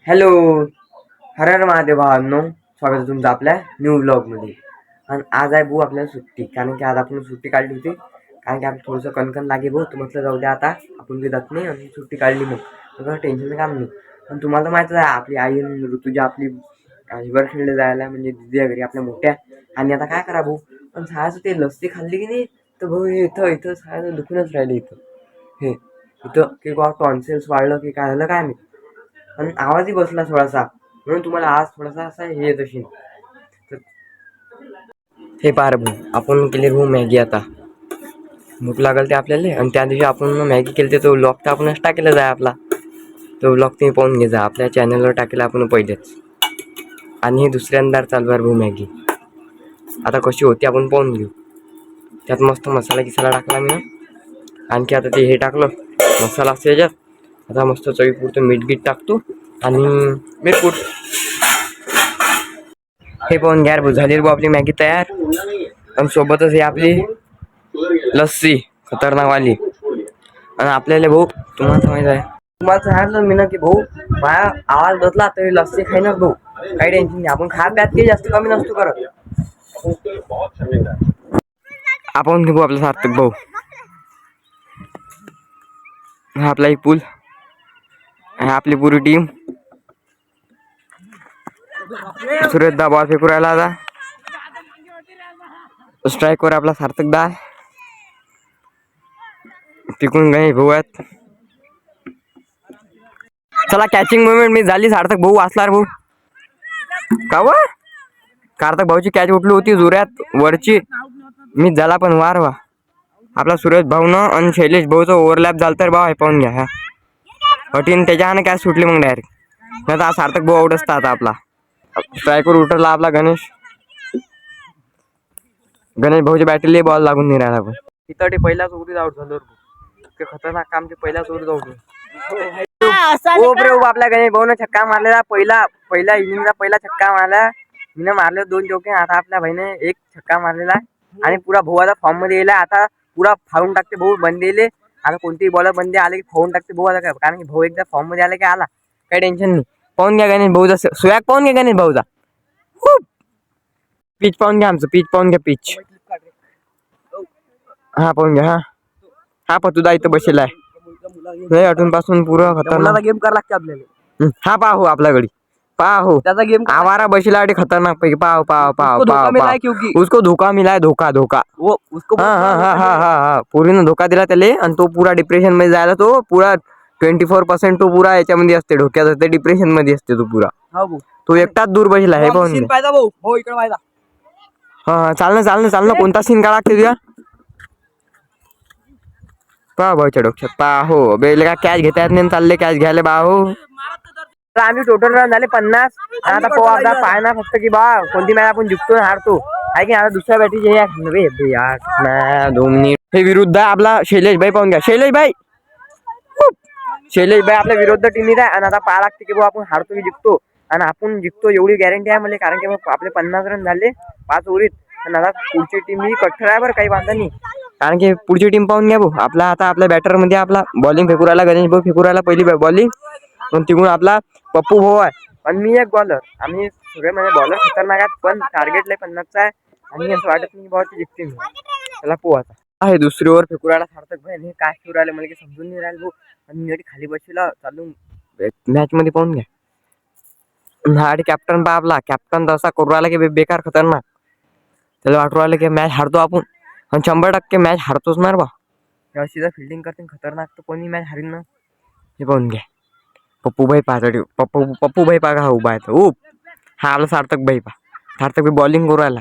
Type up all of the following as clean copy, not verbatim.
Hello, हर हर महादेव भावांनो, स्वागत आहे तुमचं आपल्या न्यू ब्लॉगमध्ये. आणि आज आहे भाऊ आपल्याला सुट्टी, कारण की आज आपण सुट्टी काढली होती. कारण की आपण थोडंसं कणकण लागे भाऊ, तर म्हटलं जाऊ द्या आता आपण काही जात नाही आणि सुट्टी काढली मग टेन्शन काम नाही. पण तुम्हाला तर माहितीच आहे आपली आई ऋतुजा आपली हिवरखेडला जायला म्हणजे दिदी घरी आपल्या मोठ्या. आणि आता काय करा भाऊ, पण सायाचं ते लस्सी खाल्ली की नाही तर भाऊ हे इथं सायाचं दुखूनच राहिलं इथं इथं की बा टॉन्सिल्स वाढलं की काय झालं काय नाही. पण आवाजही बसला थोडासा, म्हणून तुम्हाला आज थोडासा असा हे येत असेल. तर हे पार भाऊ, आपण केले भाऊ मॅगी. आता भूक लागल ते आपल्याला. आणि त्या दिवशी आपण मॅगी केली ते तो व्लॉग तर आपणच टाकेला जाय आपला. तो व्लॉग तुम्ही पाहून घे जा, आपल्या चॅनलवर टाकेला आपण पहिलेच. आणि हे दुसऱ्यांदा चालणार भाऊ मॅगी. आता कशी होती आपण पाहून घेऊ. त्यात मस्त मसाला गिसाला टाकला मी. आणखी आता ते हे टाकलं मसाला असते याच्यात. आता मस्त चवीपुरतं मीठ गीठ टाकतो आणि मिरपूट. हे पाहून घ्या भाऊ, झाली भाऊ आपली मॅगी तयार. आणि सोबतच हे आपली लस्सी खतरनाकवाली. आणि आपल्याला भाऊ तुम्हाला माहित आहे, तुम्हाला सांगितलं मी ना की भाऊ माझा आवाज बसला तरी लस्सी खाईनच भाऊ. काही टेन्शन नाही, आपण खा प्यात काही जास्त कमी नसतो करत. आपण घेऊ आपला सार्थक भाऊ. हा आपला एक पूल, हा आपली पुरी टीम. सुरेश दा बॉल फेकू राहिला. आता स्ट्राईक वर आपला सार्थक दा. तिकून गणेश भाऊ आहेत. चला कॅचिंग मुवमेंट मी झाली. सार्थक भाऊ वाचला भाऊ. का व सार्थक भाऊची कॅच उठली होती जोऱ्यात वरची, मी झाला पण वार वा. आपला सुरेश भाऊ न आणि शैलेश भाऊचं ओव्हरलॅप झालं तर भाऊ हे पाहून घ्या. कठीण त्याच्याने कॅच सुटली मग डायरेक्ट. नाही तर सार्थक भाऊ आउट असता. आता आपला स्ट्रायकर उठरला आपला गणेश भाऊच्या बॅटरीला बॉल लागून नाही राहिला. तिथं ते पहिल्याच ओव्हरीत आउट झालो. खतरनाक काम ते पहिल्याच ओव्हरीत आउट. आपल्या गणेश भाऊन छक्का मारलेला. पहिला इनिंगला पहिला छक्का मारला. मीनं मारले 2 चौके. आता आपल्या भाईने 1 छक्का मारलेला आणि पुरा भाऊ आता फॉर्म मध्ये येईल. आता पुरा फाडून टाकते भाऊ बंदेले. आता कोणतेही बॉलर बंदे आले की फाडून टाकते भाऊ. आता कारण की भाऊ एकदा फॉर्म मध्ये आला की आला, काही टेन्शन नाही. पाहून घ्या गणेश भाऊचा स्वॅग, पाहून घ्या गणेश भाऊचा पिच, पाहून घ्या आमचं पिच, पाहून घ्या पिच. हा पाहून घ्या. हा पतुदा इथं बसेला आहे. अटून पासून पुरा खतरनाक गेम करा लागते आपल्याला. हा पाहू आपल्याकडे, पाहू त्याचा गेम आवारा बशीला खतरनाक पैकी. पाहू उसको धोका मिला है. धोका हा पुरीनं धोका दिला त्याला. आणि तो पुरा डिप्रेशन मध्ये जायला. तो पुरा 24% तो पुरा याच्यामध्ये असते, डोक्यात असते, डिप्रेशन मध्ये असते तो पुरा. तो एकटाच दूर बसला हे पाहून. हा चालणं कोणता सीन काढा लागते तुझ्या. पहा भाऊच्या डोक्यात पाहो बेल का कॅच घेता येत नाही. चालले कॅच घ्यायला भाऊ. आम्ही टोटल रन झाले 50. आता पोहा पाय ना फक्त की बा कोणती मॅच आपण जिंकतो हारतो आहे की. आता दुसऱ्या बॅटीचे यार 2 मिनिट. हे विरुद्ध आहे आपला शैलेश भाई, पाहून घ्या शैलेश भाई. आपल्या विरुद्ध टीम आहे. आणि आता पाहा लागते की बा आपण हारतो की जिंकतो. आणि आपण जिंकतो एवढी गॅरंटी आहे मला, कारण की आपले 50 रन झाले 5 ओव्हरीत. आणि आता पुढची टीम ही कठ्ठर आहे बरं, काही वांधा नाही. कारण की पुढची टीम पाहून घ्या भाऊ. आपला आता आपल्या बॅटर मध्ये आपला बॉलिंग फेकू राहिला गणेश भाऊ. फेकू राहिला पहिली बॉलिंग. पण तिकडून आपला पप्पू भाऊ आहे आणि मी एक बॉलर. आम्ही सगळे म्हणजे बॉलर खतरनाक आहेत, पण टार्गेट लय 50चा आहे. आणि असं वाटत नाही बॉल जिंकते मी. त्याला पोहाचा आहे. दुसरी ओव्हर फेकू राहिला सार्थक भाई. हे काय फेकू राहिले मला समजून नाही राहिलं भाऊ. आणि मी खाली बसला चालू मॅच मध्ये, पाहून घ्या. हा कॅप्टन पा आपला कॅप्टन तसा करू राहिला की बेकार खतरनाक. त्याला वाटू राहिलं की मॅच हारतो आपण. आणि 100% मॅच हारतोच ना बा. अशी जर फिल्डिंग करते खतरनाक तर कोणी मॅच हारीन ना. हे पाहून घ्या. पप्पू भाई पाहतो. पप्पू भाई पा का उभा आहे. हा आपला सार्थक भाई पा. सार्थक भाई बॉलिंग करू राहिला.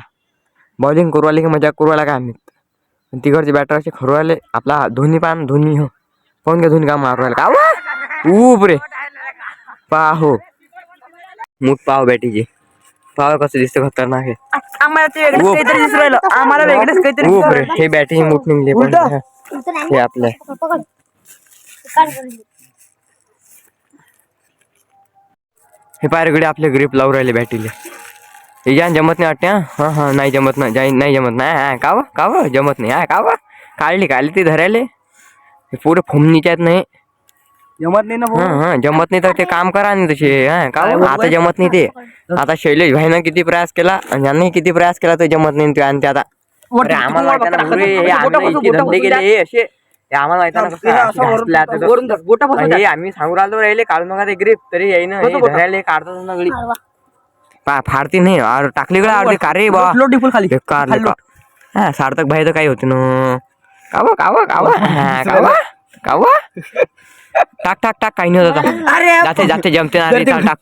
बॉलिंग करू राहिली की मजा करू राहिला काय आम्ही. तिकडचे बॅटर असे खरू राहिले. आपला धोनी पान धोनी हो पाहून घ्या. धोनी का मारू राहिला का रे पाहो. मूठ पाव बॅटीचे पाव कसं दिसतं खतरनाक आहे. आम्हाला वेगळंच काहीतरी हे बॅटिंग मूठ निघले. पण हे आपलं हे पायरकडे आपले ग्रीप लावून राहिले बॅटीले. हे ज्या जमत नाही वाटते. हा नाही जमत ना, नाही जमत नाही. काव जमत नाही. काढली ती धरायले. हे पुरे फोमनीच्या आहेत नाही. जमत नाही ना भाऊ. जमत नाही तर ते काम करा नाही तसे. का काय हो? बोलू आता काय? जमत नाही ते. आता शैलेश भाईनं किती प्रयास केला आणि यांनी किती प्रयास केला तर जमत नाही ते. आणि ते आता अरे आम्हाला माहिती ना पुरे हे आम्ही इतके धंदे केले हे असे ते आम्हाला माहिती ना कसं हे आम्ही सांगू राहिलो राहिले काढू नका ते ग्रीप तरी येईन धरायला काढतात ना गडी फाडती नाही और टाकली गळा अर्धे का रे बा खाली बेकार हा सार्थक भाई तर काही होते ना कावा कावा कावा कावा कावा टाक टाक टाक काही नाही होत आता. अरे जाते जाते जमते ना रे चाल टाक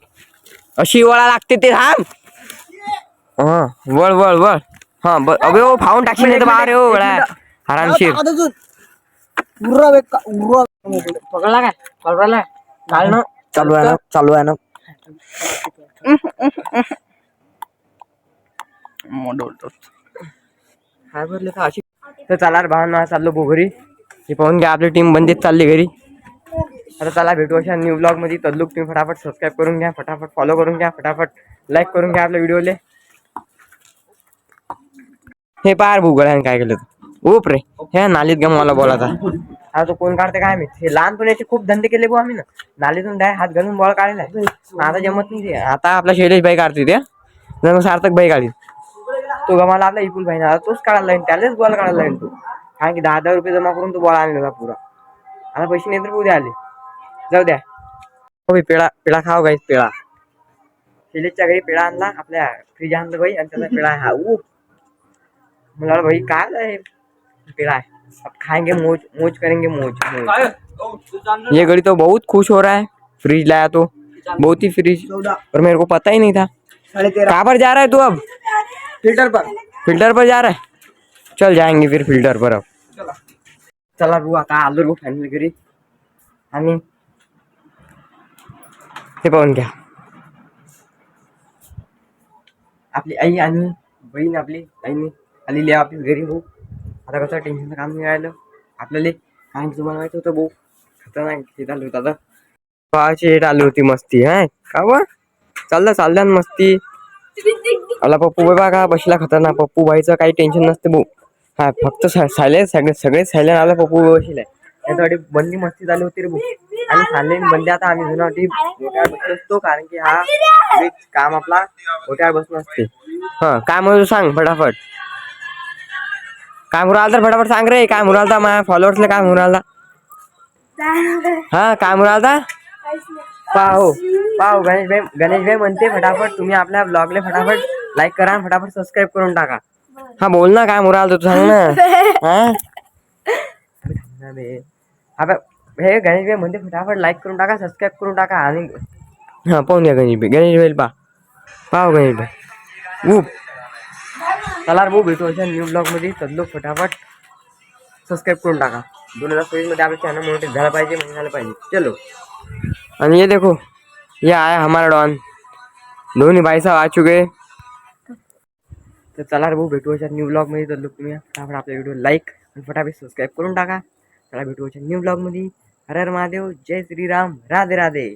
अशी वळा लागते ते थांब. वळ वळ वळ हा अबे ओ फावून टाकशील नाही तर बाहेर हो वळा आरामशीर. पकडला काय पकडला काल ना चालू आहे ना चालू आहे ना. काय भरले का अशी तर चला रे भावना चाललो घरी. हे पाहून घ्या आपली टीम बंदीत चालली घरी. आता चला भेटू अशा न्यू ब्लॉग मध्ये. तल्लुक तुम्ही फटाफट सबस्क्राईब करून घ्या, फटाफट फॉलो करून घ्या, फटाफट लाईक करून घ्या आपल्या व्हिडिओले. हे पार भूगोळ्याने काय केलं उप रे हे नालीत गम मला बोलायचा. आता तो कोण काढते काय माहिती. हे लहानपणाचे खूप धंदे केले भाऊ आम्ही ना. नालीतून डाय हात घालून बॉल काढलाय. आता जमत नाही ते. आता आपला शैलेश भाई काढते ते सार्थक भाई काढी तो गमाला आपला इकुल भाई ना तोच काढायला लागेल त्यालाच बॉल काढायला लागेल तो. कारण की 10,000 रुपये जमा करून तो बॉल आणला पुरा. आता पैसे नाही तर उद्या आले जाऊ द्या. हो पेळा पेळा खाव गाईस पेळा. शैलेशच्या घरी पेळा आणला आपल्या फ्रीज आणलं भाई आणि त्याचा पेळा हा मला भाई काय आहे पेड़ा है अब खाएंगे मौज मौज करेंगे मौज मौज. ये घड़ी तो बहुत खुश हो रहा है फ्रिज लाया तो बहुत ही फ्रिज और मेरे को पता ही नहीं था. कहाँ पर जा रहा है तू अब? फिल्टर पर जा रहा है. चल जाएंगे फिर फिल्टर पर अब. चला भाऊ आता आलो भाऊ फॅमिली घरी. आणि ते पाहून घ्या आपली आई आणि बहीण आपली आईने आलेली आहे आपली घरी भाऊ. आता कसं टेन्शनचं काम नाही राहिलं आपल्याला. कारण की तुम्हाला माहित होतं भाऊ खतरनाक हे चालू होतं. आता पाहाची हेट आली होती मस्ती हा का व चालल्या मस्ती. आपला पप्पू बाबा का बसला खतरनाक. पप्पू भाईचं काही टेन्शन नसते भाऊ. हा फक्त सायलेन्स सगळे सायलेन्स आला पप्पू बसलाय त्यासाठी बंदी मस्ती चालू होती रे भाऊ. आणि सायलेन्स बंदी आता आम्ही जुनाटी मोठ्यावर बसलो असतो कारण की हा काम आपला मोठ्यावर बसणं असते. हा काय म्हणतो सांग फटाफट. काय मुरालता फटाफट सांग रे. काय मुरालता माझ्या फॉलोअर्सला काय मुरालता. हा काय मुरालता पाहो पाहो गणेश भाई म्हणते फटाफट तुम्ही आपल्या ब्लॉगला फटाफट लाईक करा फटाफट सबस्क्राईब करून टाका. हा बोल ना काय मुरालता तू सांग ना. हा हे गणेश भाई म्हणते फटाफट लाईक करून टाका सबस्क्राईब करून टाका. आणि हा पाहून घ्या गणेश भाई पाहो गणेश भाई चला भाऊ भेटू अशा न्यू ब्लॉग मध्ये. तल्लो फटाफट सबस्क्राईब करून टाका. 2024 मध्ये आपलं चॅनल मोनिटाइज झालं पाहिजे म्हणजे झालं पाहिजे. चलो आणि ये देखो ये आया हमारा डॉन. दोन्ही भाई साहब आ चुके. तर चला भाऊ भेटू अशा न्यू ब्लॉग मध्ये. तल्लो तुम्ही फटाफट आपल्या व्हिडिओ लाईक आणि फटाफट सबस्क्राईब करून टाका. चला भेटू अशा न्यू ब्लॉग मध्ये. हर हर महादेव जय श्रीराम राधे राधे.